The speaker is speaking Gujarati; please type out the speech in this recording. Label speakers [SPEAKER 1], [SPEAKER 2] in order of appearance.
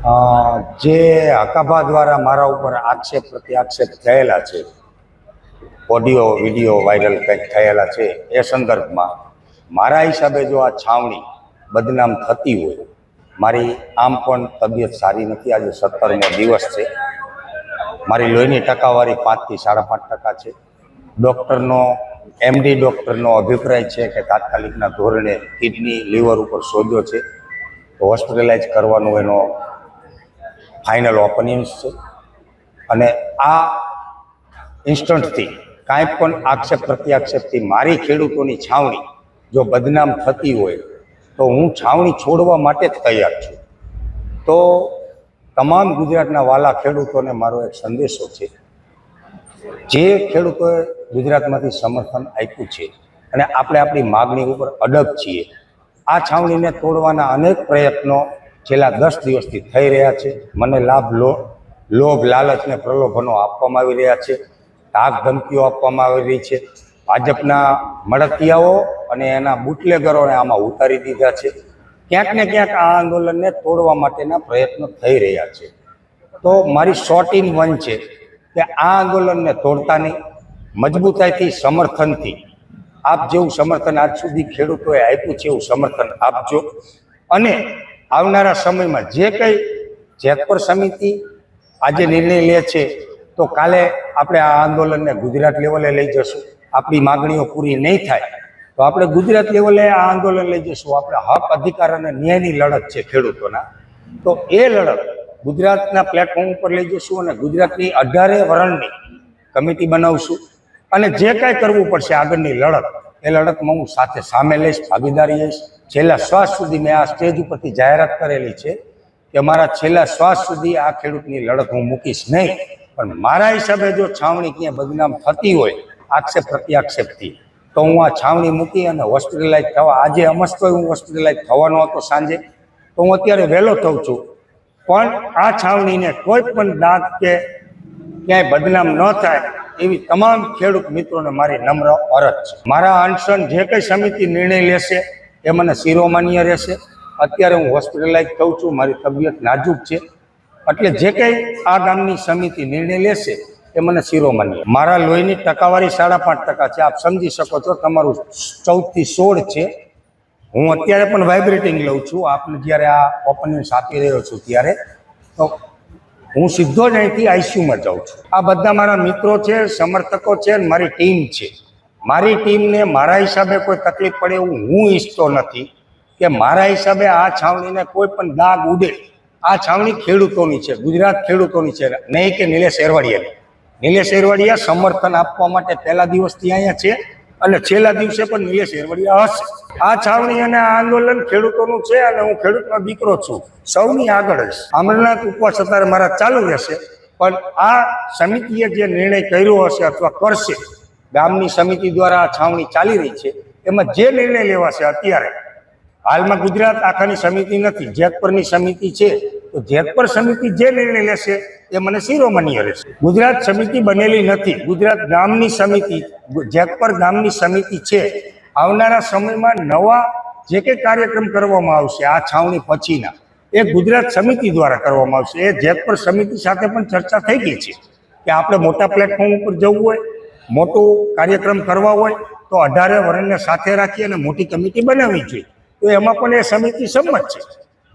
[SPEAKER 1] જે હકાભા દ્વારા મારા ઉપર આક્ષેપ પ્રત્યાક્ષેપ થયેલા છે, ઓડિયો વિડીયો વાયરલ કંઈક થયેલા છે, એ સંદર્ભમાં મારા હિસાબે જો આ છાવણી બદનામ થતી હોય, મારી આમ પણ તબિયત સારી નથી, આજે 17મો દિવસ છે, મારી લોહીની ટકાવારી 5 થી 5.5% છે. ડૉક્ટરનો MD ડૉક્ટરનો અભિપ્રાય છે કે તાત્કાલિકના ધોરણે કિડની લીવર ઉપર સોજો છે, તો હોસ્પિટલાઇઝ કરવાનું એનો ફાઇનલ ઓપિનિયન્સ છે. અને આ ઇન્સ્ટન્ટથી કાંઈ પણ આક્ષેપ પ્રત્યાક્ષેપથી મારી ખેડૂતોની છાવણી જો બદનામ થતી હોય તો હું છાવણી છોડવા માટે જ તૈયાર છું. તો તમામ ગુજરાતના વાલા ખેડૂતોને મારો એક સંદેશો છે, જે ખેડૂતોએ ગુજરાતમાંથી સમર્થન આપ્યું છે અને આપણે આપણી માગણી ઉપર અડગ છીએ, આ છાવણીને તોડવાના અનેક પ્રયત્નો છેલ્લા 10 દિવસથી થઈ રહ્યા છે. મને લોભ લાલચ ને પ્રલોભનો આપવામાં આવી રહ્યા છે, ધાક ધમકીઓ આપવામાં આવી રહી છે. ભાજપના મળતિયાઓ અને એના બુટલેગરોને આમાં ઉતારી દીધા છે. ક્યાંક ને ક્યાંક આ આંદોલનને તોડવા માટેના પ્રયત્નો થઈ રહ્યા છે. તો મારી શોર્ટ ઇન વન છે કે આ આંદોલનને તોડતા નહીં, મજબૂતાઈથી સમર્થનથી, આપ જેવું સમર્થન આજ સુધી ખેડૂતોએ આપ્યું છે એવું સમર્થન આપજો. અને આવનારા સમયમાં જે કંઈ જેતપુર સમિતિ આજે નિર્ણય લે છે, તો કાલે આપણે આ આંદોલનને ગુજરાત લેવલે લઈ જશું. આપણી માગણીઓ પૂરી નહીં થાય તો આપણે ગુજરાત લેવલે આ આંદોલન લઈ જશું. આપણે હક અધિકાર અને ન્યાયની લડત છે ખેડૂતોના, તો એ લડત ગુજરાતના પ્લેટફોર્મ ઉપર લઈ જશું અને ગુજરાતની 18 વરણની કમિટી બનાવશું. અને જે કાંઈ કરવું પડશે આગળની લડત, એ લડતમાં હું સાથે સામે લઈશ, ભાગીદારી લઈશ. છેલ્લા શ્વાસ સુધી મેં આ સ્ટેજ ઉપરથી જાહેરાત કરેલી છે કે મારા છેલ્લા શ્વાસ સુધી આ ખેડૂતની લડત હું મૂકીશ નહીં. પણ મારા હિસાબે જો છાવણી ક્યાં બદનામ થતી હોય આક્ષેપ પ્રત્યાક્ષેપથી, તો હું આ છાવણી મૂકી અને હોસ્પિટલાઇઝ થવા, આજે અમસ્તોય હું હોસ્પિટલાઇઝ થવાનો હતો સાંજે, તો હું અત્યારે વહેલો થઉં છું. પણ આ છાવણીને કોઈ પણ દાગ કે ક્યાંય બદનામ ન થાય એવી તમામ ખેડૂત મિત્રોને મારી નમ્ર અરજ છે. મારા અનશન જે કંઈ સમિતિ નિર્ણય લેશે એ મને શિરોમાન્ય રહેશે. અત્યારે હું હોસ્પિટલાઇઝ થઉં છું, મારી તબિયત નાજુક છે, એટલે જે કંઈ આ ગામની સમિતિ નિર્ણય લેશે એ મને શિરોમાન્ય. મારા લોહીની ટકાવારી 5.5% છે, આપ સમજી શકો છો. તમારું 14 થી 16 છે. હું અત્યારે પણ વાઇબ્રેટિંગ લઉં છું. આપને જ્યારે આ ઓપિનિયન્સ આપી રહ્યો છું ત્યારે તો હું સીધો જ અહીંથી ICUમાં જાઉં છું. આ બધા મારા મિત્રો છે, સમર્થકો છે, મારી ટીમ છે. મારી ટીમને મારા હિસાબે કોઈ તકલીફ પડે એવું હું ઈચ્છતો નથી કે મારા હિસાબે આ છાવણીને કોઈ પણ દાગ ઉડે. આ છાવણી ખેડૂતોની છે, ગુજરાત ખેડૂતોની છે, નહીં કે નિલેશ એરવાડિયાની. નિલેશ એરવાડિયા સમર્થન આપવા માટે પહેલા દિવસથી અહીંયા છે અને છેલ્લા દિવસે પણ નિલેશ એરવાડિયા હશે. આ છાવણી અને આ આંદોલન ખેડૂતોનું છે અને હું ખેડૂતનો દીકરો છું, સૌની આગળ જ. અમરનાથ ઉપવાસ અત્યારે મારા ચાલુ રહેશે, પણ આ સમિતિએ જે નિર્ણય કર્યો હશે અથવા કરશે, ગામની સમિતિ દ્વારા આ છાવણી ચાલી રહી છે, એમાં જે નિર્ણય લેવાશે અત્યારે હાલમાં ગુજરાત આખાની સમિતિ નથી, જેતપુરની સમિતિ છે, તો જેતપુર સમિતિ જે નિર્ણય લેશે એ મને શિરોમાન્ય રહેશે. ગુજરાત સમિતિ બનેલી નથી, ગુજરાત ગામની સમિતિ, જેતપુર ગામની સમિતિ છે. આવનારા સમયમાં નવા જે કંઈ કાર્યક્રમ કરવામાં આવશે આ છાવણી પછીના, એ ગુજરાત સમિતિ દ્વારા કરવામાં આવશે. એ જેતપુર સમિતિ સાથે પણ ચર્ચા થઈ ગઈ છે કે આપણે મોટા પ્લેટફોર્મ ઉપર જવું હોય, મોટો કાર્યક્રમ કરવા હોય તો 18 વરણને સાથે રાખી અને મોટી કમિટી બનાવવી જોઈએ. તો એમાં પણ એ સમિતિ સંમત છે.